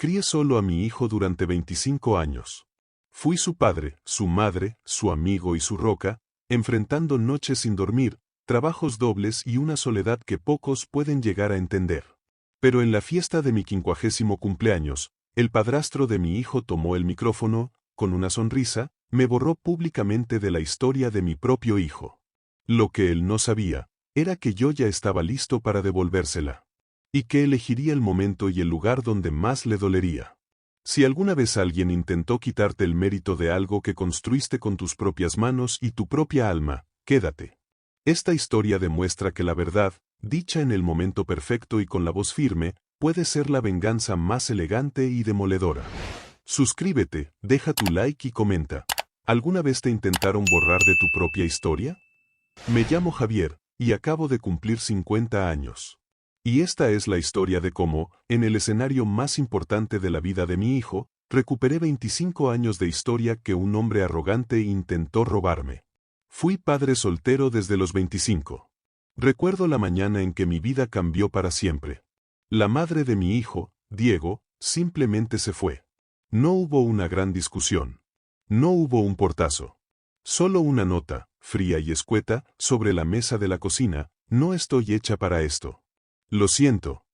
Crié solo a mi hijo durante 25 años. Fui su padre, su madre, su amigo y su roca, enfrentando noches sin dormir, trabajos dobles y una soledad que pocos pueden llegar a entender. Pero en la fiesta de mi 50º cumpleaños, el padrastro de mi hijo tomó el micrófono, con una sonrisa, me borró públicamente de la historia de mi propio hijo. Lo que él no sabía, era que yo ya estaba listo para devolvérsela. Y que elegiría el momento y el lugar donde más le dolería. Si alguna vez alguien intentó quitarte el mérito de algo que construiste con tus propias manos y tu propia alma, quédate. Esta historia demuestra que la verdad, dicha en el momento perfecto y con la voz firme, puede ser la venganza más elegante y demoledora. Suscríbete, deja tu like y comenta. ¿Alguna vez te intentaron borrar de tu propia historia? Me llamo Javier, y acabo de cumplir 50 años. Y esta es la historia de cómo, en el escenario más importante de la vida de mi hijo, recuperé 25 años de historia que un hombre arrogante intentó robarme. Fui padre soltero desde los 25. Recuerdo la mañana en que mi vida cambió para siempre. La madre de mi hijo, Diego, simplemente se fue. No hubo una gran discusión. No hubo un portazo. Solo una nota, fría y escueta, sobre la mesa de la cocina: no estoy hecha para esto. Lo siento.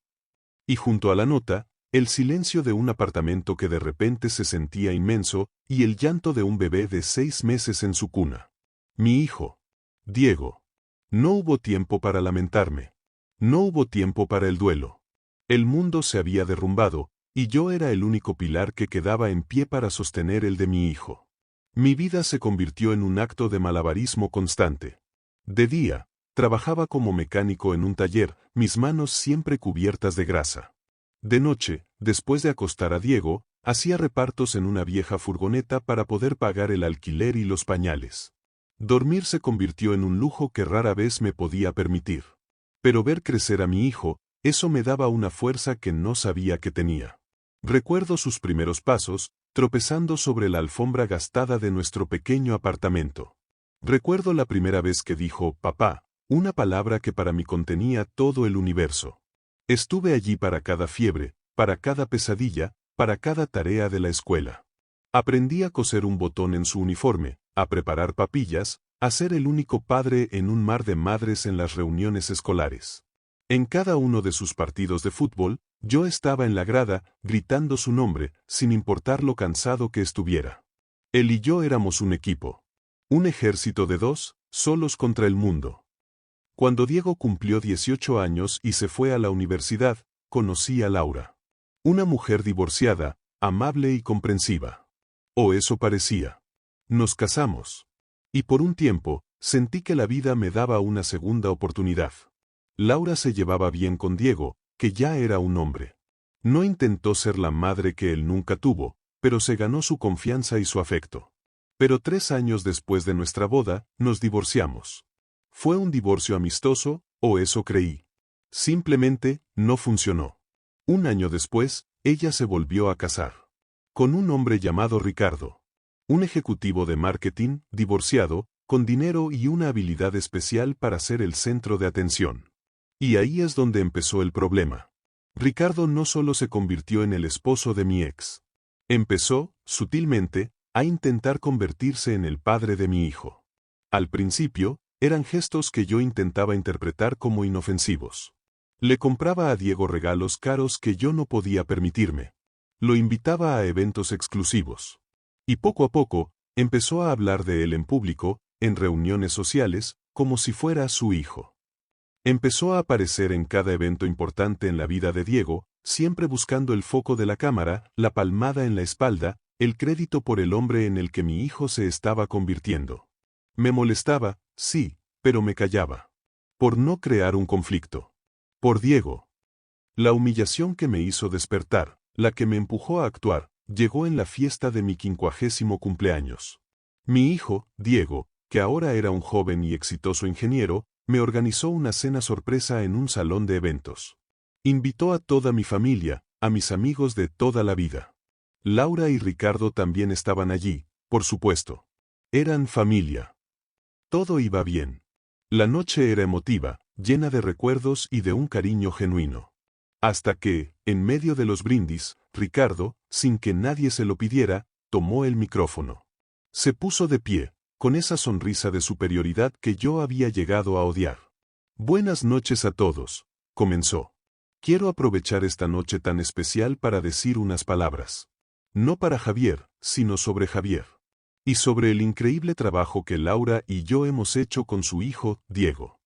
Y junto a la nota, el silencio de un apartamento que de repente se sentía inmenso, y el llanto de un bebé de 6 meses en su cuna. Mi hijo, Diego. No hubo tiempo para lamentarme. No hubo tiempo para el duelo. El mundo se había derrumbado, y yo era el único pilar que quedaba en pie para sostener el de mi hijo. Mi vida se convirtió en un acto de malabarismo constante. De día, trabajaba como mecánico en un taller, mis manos siempre cubiertas de grasa. De noche, después de acostar a Diego, hacía repartos en una vieja furgoneta para poder pagar el alquiler y los pañales. Dormir se convirtió en un lujo que rara vez me podía permitir. Pero ver crecer a mi hijo, eso me daba una fuerza que no sabía que tenía. Recuerdo sus primeros pasos, tropezando sobre la alfombra gastada de nuestro pequeño apartamento. Recuerdo la primera vez que dijo «papá», una palabra que para mí contenía todo el universo. Estuve allí para cada fiebre, para cada pesadilla, para cada tarea de la escuela. Aprendí a coser un botón en su uniforme, a preparar papillas, a ser el único padre en un mar de madres en las reuniones escolares. En cada uno de sus partidos de fútbol, yo estaba en la grada, gritando su nombre, sin importar lo cansado que estuviera. Él y yo éramos un equipo. Un ejército de dos, solos contra el mundo. Cuando Diego cumplió 18 años y se fue a la universidad, conocí a Laura. Una mujer divorciada, amable y comprensiva. O eso parecía. Nos casamos. Y por un tiempo, sentí que la vida me daba una segunda oportunidad. Laura se llevaba bien con Diego, que ya era un hombre. No intentó ser la madre que él nunca tuvo, pero se ganó su confianza y su afecto. Pero 3 años después de nuestra boda, nos divorciamos. ¿Fue un divorcio amistoso, o eso creí? Simplemente, no funcionó. Un año después, ella se volvió a casar. Con un hombre llamado Ricardo. Un ejecutivo de marketing, divorciado, con dinero y una habilidad especial para ser el centro de atención. Y ahí es donde empezó el problema. Ricardo no solo se convirtió en el esposo de mi ex. Empezó, sutilmente, a intentar convertirse en el padre de mi hijo. Al principio, eran gestos que yo intentaba interpretar como inofensivos. Le compraba a Diego regalos caros que yo no podía permitirme. Lo invitaba a eventos exclusivos. Y poco a poco, empezó a hablar de él en público, en reuniones sociales, como si fuera su hijo. Empezó a aparecer en cada evento importante en la vida de Diego, siempre buscando el foco de la cámara, la palmada en la espalda, el crédito por el hombre en el que mi hijo se estaba convirtiendo. Me molestaba, sí, pero me callaba. Por no crear un conflicto. Por Diego. La humillación que me hizo despertar, la que me empujó a actuar, llegó en la fiesta de mi 50º cumpleaños. Mi hijo, Diego, que ahora era un joven y exitoso ingeniero, me organizó una cena sorpresa en un salón de eventos. Invitó a toda mi familia, a mis amigos de toda la vida. Laura y Ricardo también estaban allí, por supuesto. Eran familia. Todo iba bien. La noche era emotiva, llena de recuerdos y de un cariño genuino. Hasta que, en medio de los brindis, Ricardo, sin que nadie se lo pidiera, tomó el micrófono. Se puso de pie, con esa sonrisa de superioridad que yo había llegado a odiar. Buenas noches a todos, comenzó. Quiero aprovechar esta noche tan especial para decir unas palabras. No para Javier, sino sobre Javier. Y sobre el increíble trabajo que Laura y yo hemos hecho con su hijo, Diego.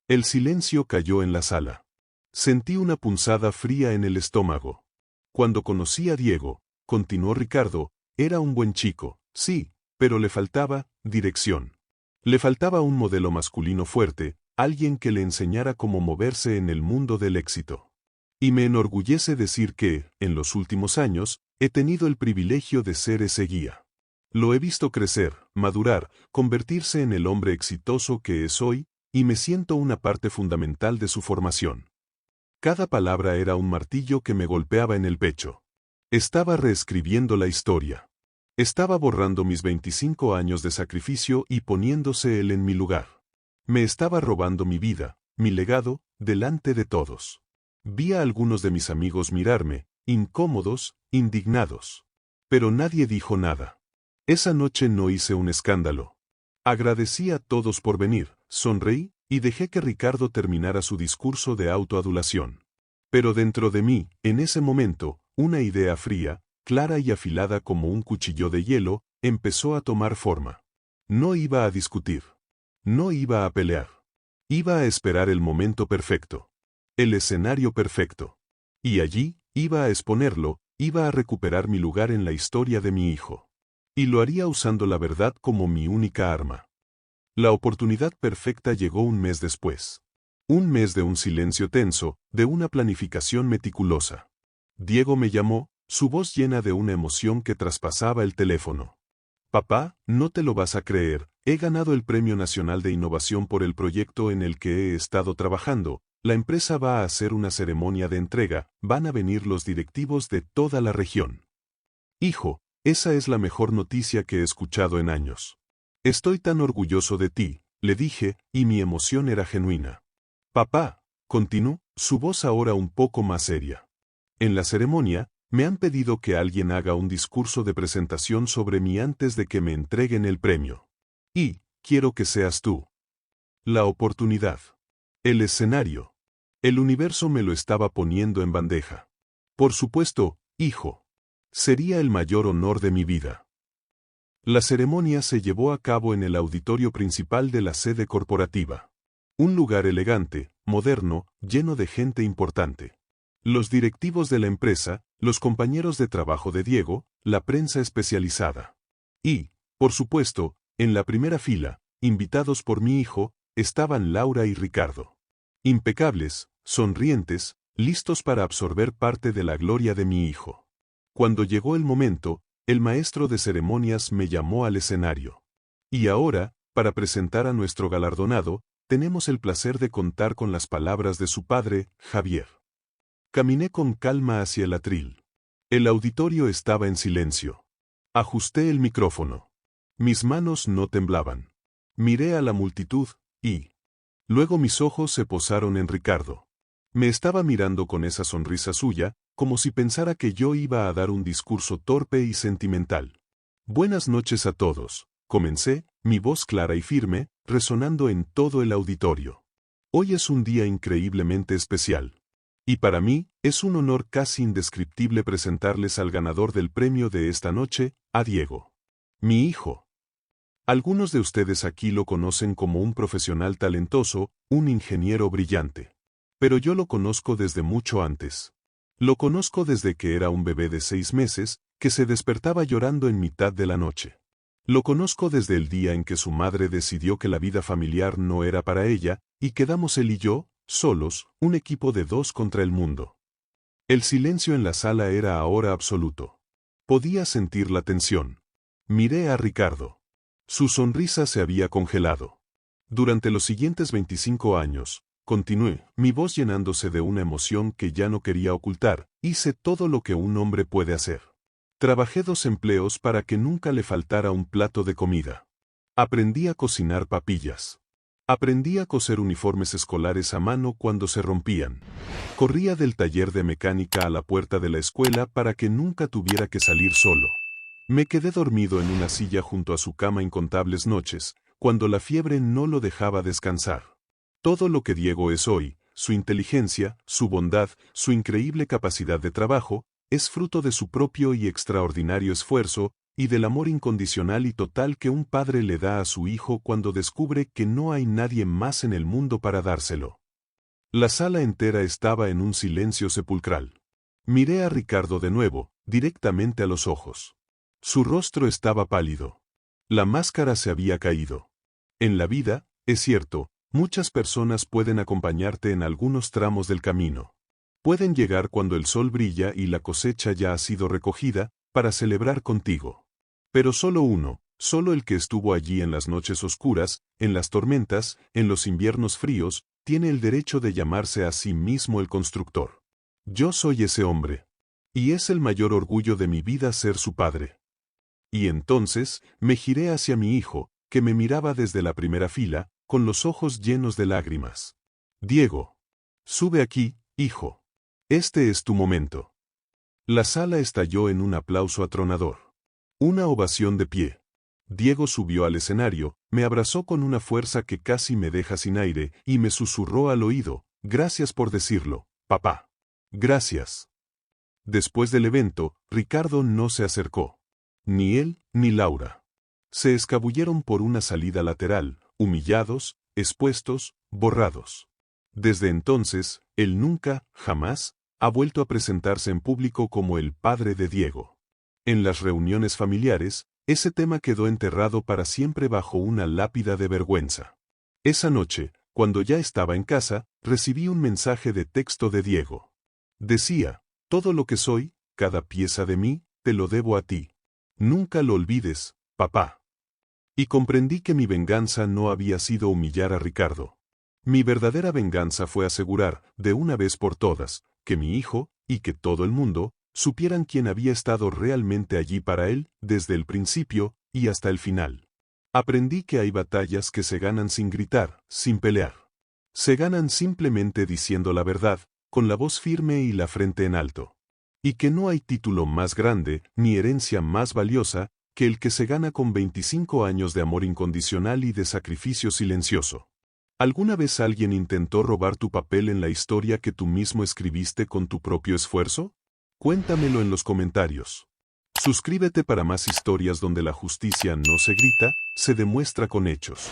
El silencio cayó en la sala. Sentí una punzada fría en el estómago. Cuando conocí a Diego, continuó Ricardo, era un buen chico, sí, pero le faltaba dirección. Le faltaba un modelo masculino fuerte, alguien que le enseñara cómo moverse en el mundo del éxito. Y me enorgullece decir que, en los últimos años, he tenido el privilegio de ser ese guía. Lo he visto crecer, madurar, convertirse en el hombre exitoso que es hoy, y me siento una parte fundamental de su formación. Cada palabra era un martillo que me golpeaba en el pecho. Estaba reescribiendo la historia. Estaba borrando mis 25 años de sacrificio y poniéndose él en mi lugar. Me estaba robando mi vida, mi legado, delante de todos. Vi a algunos de mis amigos mirarme, incómodos, indignados. Pero nadie dijo nada. Esa noche no hice un escándalo. Agradecí a todos por venir, sonreí, y dejé que Ricardo terminara su discurso de autoadulación. Pero dentro de mí, en ese momento, una idea fría, clara y afilada como un cuchillo de hielo, empezó a tomar forma. No iba a discutir. No iba a pelear. Iba a esperar el momento perfecto. El escenario perfecto. Y allí, iba a exponerlo, iba a recuperar mi lugar en la historia de mi hijo. Y lo haría usando la verdad como mi única arma. La oportunidad perfecta llegó un mes después. Un mes de un silencio tenso, de una planificación meticulosa. Diego me llamó, su voz llena de una emoción que traspasaba el teléfono. Papá, no te lo vas a creer, he ganado el Premio Nacional de Innovación por el proyecto en el que he estado trabajando. La empresa va a hacer una ceremonia de entrega, van a venir los directivos de toda la región. Hijo, esa es la mejor noticia que he escuchado en años. Estoy tan orgulloso de ti, le dije, y mi emoción era genuina. Papá, continuó, su voz ahora un poco más seria. En la ceremonia, me han pedido que alguien haga un discurso de presentación sobre mí antes de que me entreguen el premio. Y, quiero que seas tú. La oportunidad. El escenario. El universo me lo estaba poniendo en bandeja. Por supuesto, hijo. Sería el mayor honor de mi vida. La ceremonia se llevó a cabo en el auditorio principal de la sede corporativa. Un lugar elegante, moderno, lleno de gente importante. Los directivos de la empresa, los compañeros de trabajo de Diego, la prensa especializada. Y, por supuesto, en la primera fila, invitados por mi hijo, estaban Laura y Ricardo. Impecables, sonrientes, listos para absorber parte de la gloria de mi hijo. Cuando llegó el momento, el maestro de ceremonias me llamó al escenario. Y ahora, para presentar a nuestro galardonado, tenemos el placer de contar con las palabras de su padre, Javier. Caminé con calma hacia el atril. El auditorio estaba en silencio. Ajusté el micrófono. Mis manos no temblaban. Miré a la multitud, y luego mis ojos se posaron en Ricardo. Me estaba mirando con esa sonrisa suya, como si pensara que yo iba a dar un discurso torpe y sentimental. Buenas noches a todos, comencé, mi voz clara y firme, resonando en todo el auditorio. Hoy es un día increíblemente especial. Y para mí, es un honor casi indescriptible presentarles al ganador del premio de esta noche, a Diego. Mi hijo. Algunos de ustedes aquí lo conocen como un profesional talentoso, un ingeniero brillante. Pero yo lo conozco desde mucho antes. Lo conozco desde que era un bebé de 6 meses, que se despertaba llorando en mitad de la noche. Lo conozco desde el día en que su madre decidió que la vida familiar no era para ella, y quedamos él y yo, solos, un equipo de 2 contra el mundo. El silencio en la sala era ahora absoluto. Podía sentir la tensión. Miré a Ricardo. Su sonrisa se había congelado. Durante los siguientes 25 años, continué, mi voz llenándose de una emoción que ya no quería ocultar, hice todo lo que un hombre puede hacer. Trabajé 2 empleos para que nunca le faltara un plato de comida. Aprendí a cocinar papillas. Aprendí a coser uniformes escolares a mano cuando se rompían. Corría del taller de mecánica a la puerta de la escuela para que nunca tuviera que salir solo. Me quedé dormido en una silla junto a su cama incontables noches, cuando la fiebre no lo dejaba descansar. Todo lo que Diego es hoy, su inteligencia, su bondad, su increíble capacidad de trabajo, es fruto de su propio y extraordinario esfuerzo, y del amor incondicional y total que un padre le da a su hijo cuando descubre que no hay nadie más en el mundo para dárselo. La sala entera estaba en un silencio sepulcral. Miré a Ricardo de nuevo, directamente a los ojos. Su rostro estaba pálido. La máscara se había caído. En la vida, es cierto, muchas personas pueden acompañarte en algunos tramos del camino. Pueden llegar cuando el sol brilla y la cosecha ya ha sido recogida, para celebrar contigo. Pero solo uno, solo el que estuvo allí en las noches oscuras, en las tormentas, en los inviernos fríos, tiene el derecho de llamarse a sí mismo el constructor. Yo soy ese hombre. Y es el mayor orgullo de mi vida ser su padre. Y entonces, me giré hacia mi hijo, que me miraba desde la primera fila, con los ojos llenos de lágrimas. Diego. Sube aquí, hijo. Este es tu momento. La sala estalló en un aplauso atronador. Una ovación de pie. Diego subió al escenario, me abrazó con una fuerza que casi me deja sin aire, y me susurró al oído, gracias por decirlo, papá. Gracias. Después del evento, Ricardo no se acercó. Ni él, ni Laura. Se escabulleron por una salida lateral, humillados, expuestos, borrados. Desde entonces, él nunca, jamás, ha vuelto a presentarse en público como el padre de Diego. En las reuniones familiares, ese tema quedó enterrado para siempre bajo una lápida de vergüenza. Esa noche, cuando ya estaba en casa, recibí un mensaje de texto de Diego. Decía, todo lo que soy, cada pieza de mí, te lo debo a ti. Nunca lo olvides, papá. Y comprendí que mi venganza no había sido humillar a Ricardo. Mi verdadera venganza fue asegurar, de una vez por todas, que mi hijo, y que todo el mundo, supieran quién había estado realmente allí para él, desde el principio, y hasta el final. Aprendí que hay batallas que se ganan sin gritar, sin pelear. Se ganan simplemente diciendo la verdad, con la voz firme y la frente en alto. Y que no hay título más grande, ni herencia más valiosa, que el que se gana con 25 años de amor incondicional y de sacrificio silencioso. ¿Alguna vez alguien intentó robar tu papel en la historia que tú mismo escribiste con tu propio esfuerzo? Cuéntamelo en los comentarios. Suscríbete para más historias donde la justicia no se grita, se demuestra con hechos.